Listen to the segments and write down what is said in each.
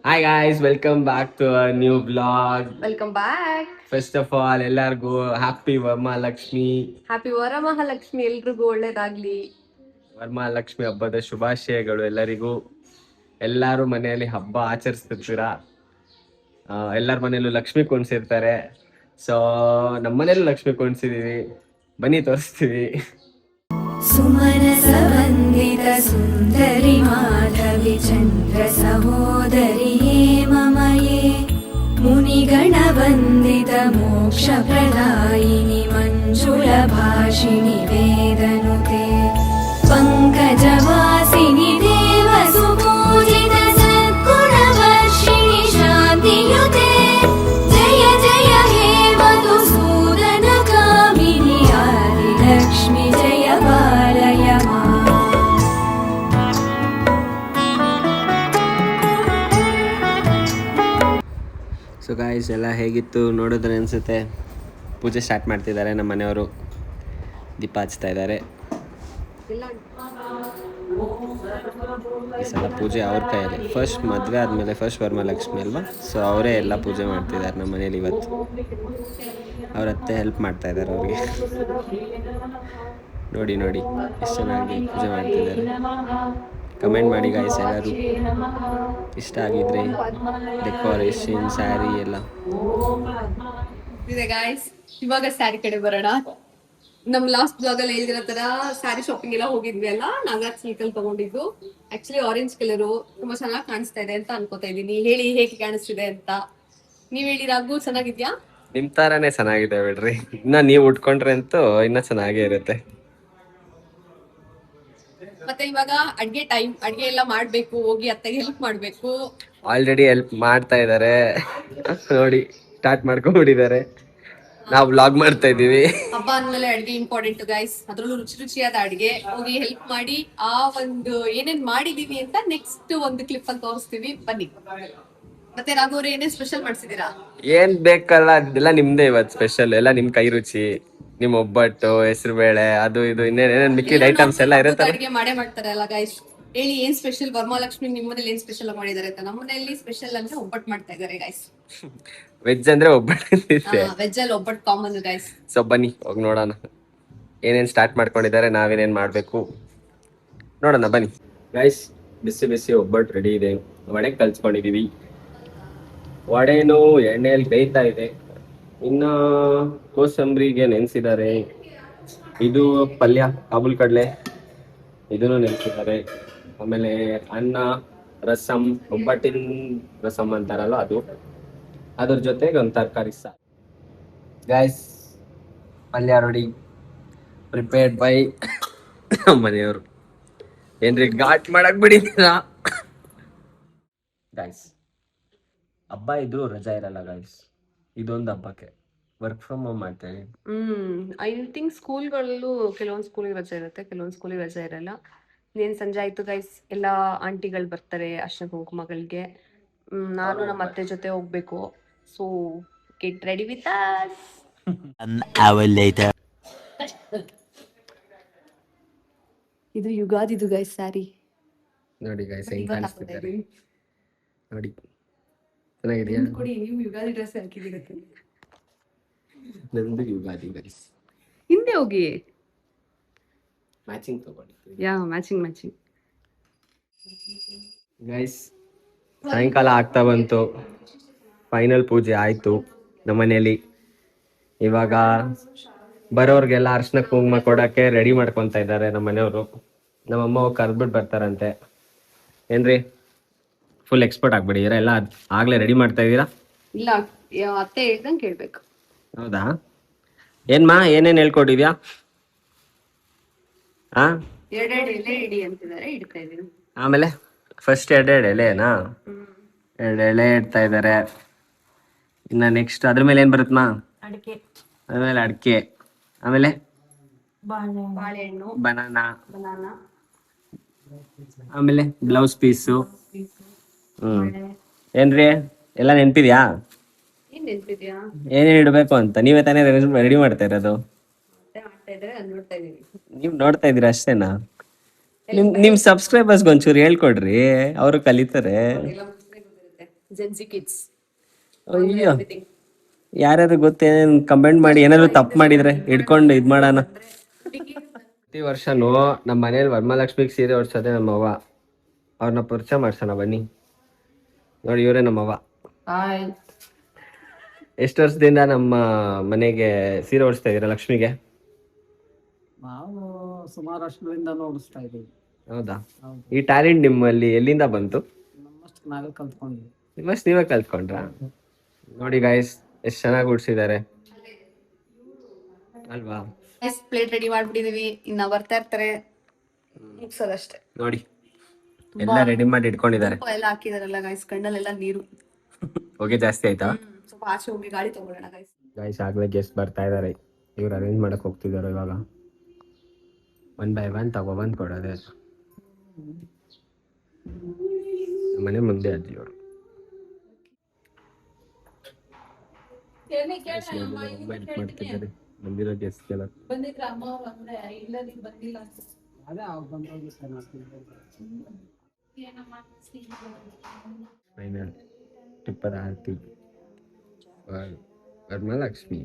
Hi guys, welcome back to a new blog. Welcome back. First of all ಎಲ್ಲರಿಗೂ happy Varamahalakshmi. Happy Varamahalakshmi, ಎಲ್ರಿಗೂ ಒಳ್ಳೇದಾಗ್ಲಿ. ವರಮಹಾಲಕ್ಷ್ಮಿ ಹಬ್ಬದ ಶುಭಾಶಯಗಳು ಎಲ್ಲರಿಗೂ. ಎಲ್ಲರೂ ಮನೆಯಲ್ಲಿ ಹಬ್ಬ ಆಚರಿಸ್ತಿರ್ತೀರಾ. ಎಲ್ಲರ ಮನೆಯಲ್ಲೂ ಲಕ್ಷ್ಮಿ ಕುಣಿಸಿರ್ತಾರೆ. ಸೊ ನಮ್ಮ ಮನೆಯಲ್ಲೂ ಲಕ್ಷ್ಮಿ ಕುಣಿಸಿದೀವಿ, ಬನ್ನಿ ತೋರಿಸ್ತೀವಿ. ಸುಮನಸ ವಂದಿತ ಸುಂದರಿ ಮಾಧವಿ ಚಂದ್ರ ಸಹೋದರಿಯೇ ಮಮಯೇ ಮುನಿಗಣ ವಂದಿತ ಮೋಕ್ಷ ಪ್ರದಾಯಿನಿ ಮಂಜುಳ ಭಾಷಿಣಿ ವೇದನುತೆ ಪಂಕಜವಾಸಿನಿ ದೇವ ಸುಪೂಜಿತ ಸದ್ಗುಣ ವರ್ಷಿಣಿ ಶಾಂತಿಯುತೆ ಜಯ ಜಯ ಹೇ ಮಧುಸೂದನ ಕಾಮಿನಿ ಆದಿಲಕ್ಷ್ಮಿ ಜಯ ಬಾಲಯ ಮಾ. ಸೊ ಗಾಯ್ಸ್, ಎಲ್ಲ ಹೇಗಿತ್ತು ನೋಡಿದ್ರೆ ಅನಿಸುತ್ತೆ. ಪೂಜೆ ಸ್ಟಾರ್ಟ್ ಮಾಡ್ತಿದ್ದಾರೆ ನಮ್ಮ ಮನೆಯವರು, ದೀಪ ಹಚ್ತಾ ಇದ್ದಾರೆ. ಈ ಸಲ ಪೂಜೆ ಅವ್ರ ಕೈಯಲ್ಲಿ. ಫಸ್ಟ್ ಮದುವೆ ಆದಮೇಲೆ ಫಸ್ಟ್ ವರಮಹಾಲಕ್ಷ್ಮಿ ಅಲ್ವಾ, ಸೊ ಅವರೇ ಎಲ್ಲ ಪೂಜೆ ಮಾಡ್ತಿದ್ದಾರೆ ನಮ್ಮ ಮನೇಲಿ ಇವತ್ತು. ಅವ್ರ ಅತ್ತೆ ಹೆಲ್ಪ್ ಮಾಡ್ತಾ ಇದ್ದಾರೆ ಅವ್ರಿಗೆ. ನೋಡಿ ನೋಡಿ ಎಷ್ಟು ಚೆನ್ನಾಗಿ ಪೂಜೆ ಮಾಡ್ತಿದ್ದಾರೆ. ಕಮೆಂಟ್ ಮಾಡಿ ಗಾಯ್ಸ್ ಎಲ್ಲರೂ, ಇಷ್ಟ ಆಗಿದ್ರೆ ಡೆಕೋರೇಷನ್ ಸ್ಯಾರಿ ಎಲ್ಲ. ಗಾಯ್ಸ್, ಇವಾಗ ಸ್ಯಾರಿ ಕಡೆ ಬರೋಣ. ನಮ್ ಲಾಸ್ಟ್ ಬ್ಲಾಗ್ ಅಲ್ಲಿ ಹೇಳಿದಿರೋ ತರ ಸ್ಯಾರಿ ಶಾಪಿಂಗ್ ಎಲ್ಲ ಹೋಗಿದ್ವಿ ಅಲ್ಲ, ನಾಗರಾಜ್ ಸಿಲ್ಕ್ ಅಲ್ಲಿ ತಗೊಂಡಿದ್ದು. ಆಕ್ಚುಲಿ ಆರೆಂಜ್ ಕಲರ್ ತುಂಬಾ ಚೆನ್ನಾಗಿ ಕಾಣಿಸ್ತಾ ಇದೆ ಅಂತ ಅನ್ಕೋತಾ ಇದೀನಿ. ಹೇಳಿ ಹೇಗೆ ಕಾಣಿಸ್ತಿದೆ ಅಂತ. ನೀವ್ ಹೇಳಿ ರಾಘು, ಚೆನ್ನಾಗಿದ್ಯಾ? ನಿಮ್ ತರಾನೇ ಚೆನ್ನಾಗಿದೆ ಬಿಡ್ರಿ. ಇನ್ನ ನೀವು ಉಟ್ಕೊಂಡ್ರೆ ಅಂತೂ ಇನ್ನ ಚೆನ್ನಾಗೇ ಇರುತ್ತೆ. ಮತ್ತೆ ಇವಾಗ ಅಡ್ಗೆ ಟೈಮ್, ಅಡ್ಗೆ ಎಲ್ಲ ಮಾಡ್ಬೇಕು, ಹೋಗಿ ಅತ್ತೆಗೆ ಹೆಲ್ಪ್ ಮಾಡ್ಬೇಕು. ಆಲ್ರೆಡಿ ಹೆಲ್ಪ್ ಮಾಡ್ತಾ ಇದ್ದಾರೆ ನೋಡಿ, ಸ್ಟಾರ್ಟ್ ಮಾಡ್ಕೊಂಡ್ಬಿಟ್ಟಿದ್ದಾರೆ. ನಾವು ವ್ಲಾಗ್ ಮಾಡ್ತಾ ಇದೀವಿ. ಹಬ್ಬ ಅಂದ್ಮೇಲೆ ಅಡ್ಗೆ ಇಂಪಾರ್ಟೆಂಟ್ ಗೈಸ್, ಅದ್ರಲ್ಲೂ ರುಚಿ ರುಚಿಯಾದ ಅಡ್ಗೆ. ಹೋಗಿ ಹೆಲ್ಪ್ ಮಾಡಿ ಆ ಒಂದು ಏನೇನ್ ಮಾಡಿದೀವಿ ಅಂತ ನೆಕ್ಸ್ಟ್ ಒಂದು ಕ್ಲಿಪ್ ಅಲ್ಲಿ ತೋರಿಸ್ತೀವಿ, ಬನ್ನಿ. ಮತ್ತೆ ರಾಘು ಅವ್ರು ಏನೇನ್ ಸ್ಪೆಷಲ್ ಮಾಡ್ಸಿದೀರಾ? ಏನ್ ಬೇಕಲ್ಲ ಅದೆಲ್ಲ ನಿಮ್ದೇ ಇವತ್ತು ಸ್ಪೆಷಲ್. ಎಲ್ಲ ನಿಮ್ ಕೈ ರುಚಿ, ನಿಮ್ ಒಬ್ಬಟ್ಟು, ಹೆಸರು ಬೇಳೆ, ಅದು ಇದು ಇನ್ನೇನೇನ್ ಮಿಕ್ಕಿದ ಐಟಮ್ಸ್ ಎಲ್ಲ ಇರುತ್ತಲ್ಲ. ಅಡ್ಗೆ ಮಾಡೇ ಮಾಡ್ತಾರೆ ಅಲ್ಲ ಗೈಸ್. ಹೇಳಿ ಏನ್ ಸ್ಪೆಷಲ್ ವರಮಹಾಲಕ್ಷ್ಮಿ ನಿಮ್ಮ ಮನೇಲಿ ಏನ್ ಸ್ಪೆಷಲ್ ಮಾಡಿದಾರೆ ಅಂತ. ನಮ್ಮ ಮನೆಯಲ್ಲಿ ಸ್ಪೆಷಲ್ ಅಂದ್ರೆ ಒಬ್ಬಟ್ಟು ಮಾಡ್ತಾ ಇದಾರೆ ಗೈಸ್. ವೆಜ್ ಅಂದ್ರೆ ಒಬ್ಬಟ್ಟು. ವೆಜ್ ಅಲ್ಲಿ ಒಬ್ಬಟ್ಟು ಕಾಮನ್ ಗೈಸ್. ಸೊ ಬನ್ನಿ ಹೋಗಿ ನೋಡೋಣ ಏನೇನ್ ಸ್ಟಾರ್ಟ್ ಮಾಡ್ಕೊಂಡಿದ್ದಾರೆ, ನಾವೇನೇನ್ ಮಾಡ್ಬೇಕು ನೋಡೋಣ ಬನ್ನಿ ಗೈಸ್. ಬಿಸಿ ಬಿಸಿ ಒಬ್ಬಟ್ಟು ರೆಡಿ ಇದೆ. ವಡೆ ಕಲ್ಸ್ಕೊಂಡಿದೀವಿ. ವಡೆನು ಎಣ್ಣೆಯಲ್ಲಿ ಬೇಯ್ತಾ ಇದೆ. ಇನ್ನ ಕೋಸಂಬರಿಗೆ ನೆನ್ಸಿದ್ದಾರೆ. ಇದು ಪಲ್ಯ ಕಾಬೂಲ್ ಕಡಲೆ, ಇದನ್ನು ನೆನ್ಸಿದ್ದಾರೆ. ಆಮೇಲೆ ಅನ್ನ, ರಸಂ, ಒಬ್ಬಟ್ಟಿನ ರಸಂ ಅಂತಾರಲ್ಲ ಅದು, ಅದ್ರ ಜೊತೆಗೆ ಒಂದು ತರಕಾರಿ ಸಾರು. ಗೈಸ್, ಪಲ್ಯ ರೆಡಿ, ಪ್ರಿಪೇರ್ಡ್ ಬೈ ಮನೆಯವರು. ಏನ್ರಿ ಘಾಟ್ ಮಾಡಕ್ ಬಿಡಿದ್ದೀರಾ ಗೈಸ್? ಹಬ್ಬ ಇದ್ರು ರಜಾ ಇರಲ್ಲ ಗೈಸ್. ಇದೊಂದು ಹಬ್ಬಕ್ಕೆ ವರ್ಕ್ ಫ್ರಮ್ ಹೋಮ್ ಮಾಡ್ತೇನೆ. ಐ ಥಿಂಕ್ ಸ್ಕೂಲ್ಗಳಲ್ಲೂ ಕೆಲವೊಂದು ಸ್ಕೂಲಿಗೆ ರಜೆ ಇರುತ್ತೆ, ಕೆಲವೊಂದು ಸ್ಕೂಲಿಗೆ ರಜೆ ಇರಲ್ಲ. ಇನ್ನೇನು ಸಂಜೆ ಆಯ್ತು ಗೈಸ್, ಎಲ್ಲ ಆಂಟಿಗಳು ಬರ್ತಾರೆ ಅರ್ಶಿನ ಕುಂಕುಮಗಳಿಗೆ. ನಾನು ನಮ್ಮ ಅತ್ತೆ ಜೊತೆ ಹೋಗ್ಬೇಕು. So get ready with us. ಇದು ಯುಗಾದಿದು ಗೈಸ್ ಸ್ಯಾರಿ ನೋಡಿ ಗೈಸ್ ಹೆಂಗ್ ಕಾಣಿಸ್ತಿದ್ದಾರೆ ನೋಡಿ. ಚೆನ್ನಾಗಿದೆಯಾ? ಕೊಡಿ, ನೀವು ಯುಗಾದಿ ಡ್ರೆಸ್ ಹಾಕಿದಿರುತ್ತೆ. ನಂದು ಯುಗಾದಿ ಗೈಸ್. ಹಿಂದೆ ಹೋಗಿ ಮ್ಯಾಚಿಂಗ್ ತಗೊಂಡಿದ್ದೀನಿ. ಯಾ, ಮ್ಯಾಚಿಂಗ್ ಮ್ಯಾಚಿಂಗ್ ಗೈಸ್. ಸಾಯಂಕಾಲ ಆಗ್ತಾ ಬಂತು, ಫೈನಲ್ ಪೂಜೆ ಆಯ್ತು ನಮ್ಮನೇಲಿ. ಇವಾಗ ಬರೋರ್ಗೆಲ್ಲ ಅರ್ಶಿನ ಕುಂಕುಮ ಕೊಡಕ್ಕೆ ರೆಡಿ ಮಾಡ್ಕೊತಾ ಇದ್ದಾರೆ ನಮ್ಮ ಮನೆಯವರು. ನಮ್ಮಮ್ಮ ಕರ್ದ್ಬಿಟ್ಟು ಬರ್ತಾರಂತೆ. ಏನ್ರಿ ಫುಲ್ ಎಕ್ಸ್ಪರ್ಟ್ ಆಗ್ಬಿಟ್ಟಿದ್ದೀರಾ ಎಲ್ಲ? ಆಗ್ಲೇ ರೆಡಿ ಮಾಡ್ತಾ ಇದ್ದೀರಾ? ಇಲ್ಲ, ಅತ್ತೆ ಹೇಳ್ದಂಗೆ ಕೇಳ್ಬೇಕು. ಹೌದಾ? ಏನ್ಮಾ ಏನೇನ್ ಹೇಳ್ಕೊಟ್ಟಿದ್ಯಾ? ಹಾ, ಎರಡೆರಡು ಎಲೆ ಇಡಿ ಅಂತಿದ್ದಾರೆ, ಇಡ್ತಾ ಇದೀನಿ. ಆಮೇಲೆ ಫಸ್ಟ್ ಎರಡೆರಡು ಎಲೆನಾ? ಎರಡು ಎಲೆ ಇಡ್ತಾ ಇದ್ದಾರೆ. ಇನ್ನ ನೆಕ್ಸ್ಟ್ ಅದ್ರ ಮೇಲೆ ಏನ್ ಬರುತ್ತಮ್ಮ? ಅಡಿಕೆ, ಆಮೇಲೆ ಅಡಿಕೆ, ಆಮೇಲೆ ಬಾಳೆಹಣ್ಣು, ಬನಾನಾ, ಬನಾನಾ, ಆಮೇಲೆ ಬ್ಲೌಸ್ ಪೀಸು. ಏನ್ರಿ ಎಲ್ಲ ನೆನ್ಪಿದ್ಯಾ? ಏನ್ ನೆನ್ಪಿದ್ಯಾ? ಏನೇನ್ ಇಡ್ಬೇಕು ಅಂತ ನೀವೇ ತಾನೇ ರೆಡಿ ಮಾಡ್ತಾ ಇರೋದು? ಮಾಡ್ತಾ ಇದ್ರೆ ನೋಡ್ತಾ ಇದೀನಿ. ನೀವ್ ನೋಡ್ತಾ ಇದೀರ ಅಷ್ಟೇನಾ? ನಿಮ್ ಸಬ್ಸ್ಕ್ರೈಬರ್ಸ್ ಒಂಚೂರು ಹೇಳ್ಕೊಡ್ರಿ, ಅವರು ಕಲಿತಾರೆ. ಎಲ್ಲ ಗೊತ್ತಿರುತ್ತೆ. ಜೆನ್ಸಿ ಕಿಡ್ಸ್ ಅಯ್ಯೋ ಯಾರ್ಯಾರು ಗೊತ್ತೇನು ಕಮೆಂಟ್ ಮಾಡಿ, ಏನಾದ್ರು ತಪ್ಪು ಮಾಡಿದ್ರೆ ಹಿಡ್ಕೊಂಡು ಇದ್ ಮಾಡೋಣ. ಪ್ರತಿ ವರ್ಷನೂ ನಮ್ಮ ಮನೇಲಿ ವರಮಹಾಲಕ್ಷ್ಮಿಗೆ ಸೀರೆ ಹೊಡ್ಸೋದೆ ನಮ್ಮವ್ವ. ಅವ್ರನ್ನ ಪರಿಚಯ ಮಾಡ್ಸೋಣ ಬನ್ನಿ. ನೋಡಿ ಇವರೇ ನಮ್ಮವ್ವ. ಎಷ್ಟು ವರ್ಷದಿಂದ ನಮ್ಮ ಮನೆಗೆ ಸೀರೆ ಹೊಡಿಸ್ತಾ ಇದೀರ ಲಕ್ಷ್ಮಿಗೆ? ನಾವು ಸುಮಾರು ವರ್ಷಗಳಿಂದ ನೋಡಿಸ್ತಾ ಇದ್ದೀವಿ. ಹೌದಾ? ಈ ಟ್ಯಾಲೆಂಟ್ ನಿಮ್ಮಲ್ಲಿ ಎಲ್ಲಿಂದ ಬಂತು? ನಮ್ಮಷ್ಟು ನಾವೇ ಕಲ್ತ್ಕೊಂಡ್ವಿ. ನಿಮ್ಮಷ್ಟು ನೀವೇ ಕಲ್ತ್ಕೊಂಡ್ರಾ? ನೋಡಿ ಗಾಯ್ಸ್ ಎಷ್ಟು ಚೆನ್ನಾಗಿ ಉಡ್ಸಿದ್ದಾರೆ ಅಲ್ವಾ? ಪ್ಲೇಟ್ ರೆಡಿ ಮಾಡ್ಬಿಟ್ಟಿದೀವಿ, ಇನ್ನ ಬರ್ತಾ ಇರ್ತಾರೆ, ಮುಗ್ಸೋದಷ್ಟೇ. ನೋಡಿ ಎಲ್ಲ ರೆಡಿ ಮಾಡಿ ಇಟ್ಕೊಂಡಿದ್ದಾರೆ. ತುಪ್ಪ ಎಲ್ಲ ಹಾಕಿದಾರಲ್ಲ ಗೈಸ್, ಕಣ್ಣಲ್ಲೆಲ್ಲ ನೀರು. ಹೊಗೆ ಜಾಸ್ತಿ ಆಯ್ತಾ? ಸ್ವಲ್ಪ ಆಚೆ ಹೋಗಿ ಗಾಡಿ ತಗೊಳ್ಳೋಣ ಗೈಸ್. ಗಾಯ್ಸ್ ಆಗ್ಲೇ ಗೆಸ್ಟ್ ಬರ್ತಾ ಇದಾರೆ. ಇವ್ರು ಅರೇಂಜ್ ಮಾಡಕ್ ಹೋಗ್ತಿದ್ದಾರೆ ಇವಾಗ. 1 by 1 ತಗೊಬಂದ್ ಕೊಡೋದೆ. ಮನೆ ಮುಂದೆ ಅಜ್ಜಿ ಅವರು. ಬಂದಿರೋ ಗೆಸ್ಟ್ ಎಲ್ಲ ಅದೇ ಅವ್ರು ಬಂದೋಗಿ ಫೈನಲ್ ಟಿಪ್ಪದ ಆರತಿ Varamahalakshmi.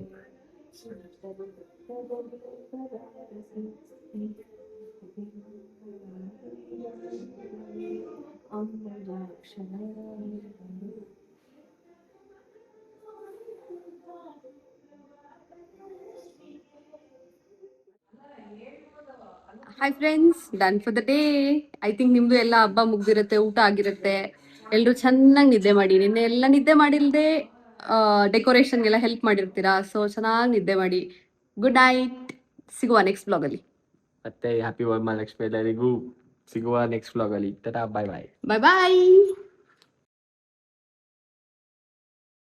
Hi friends, done for the day. I think ನಿಮ್ದು ಎಲ್ಲ ಹಬ್ಬ ಮುಗ್ದಿರುತ್ತೆ, ಊಟ ಆಗಿರುತ್ತೆ, ಎಲ್ಲರೂ ಚೆನ್ನಾಗಿ ನಿದ್ದೆ ಮಾಡಿ. ನಿನ್ನೆ ಎಲ್ಲ ನಿದ್ದೆ ಮಾಡಿಲ್ದೆ ಡೆಕೋರೇಷನ್ಗೆಲ್ಲ ಹೆಲ್ಪ್ ಮಾಡಿರ್ತೀರಾ. ಸೊ ಚೆನ್ನಾಗಿ ನಿದ್ದೆ ಮಾಡಿ. Good night. ಸಿಗುವ ನೆಕ್ಸ್ಟ್ ಬ್ಲಾಗಲ್ಲಿ. ಮತ್ತೆ ಹ್ಯಾಪಿ ವರಮಹಾಲಕ್ಷ್ಮಿ ಎಲ್ಲರಿಗೂ. ಸಿಗುವ ನೆಕ್ಸ್ಟ್ ಬ್ಲಾಗಲ್ಲಿ. ಬಾಯ್ ಬಾಯ್. ಬಾಯ್ ಬಾಯ್.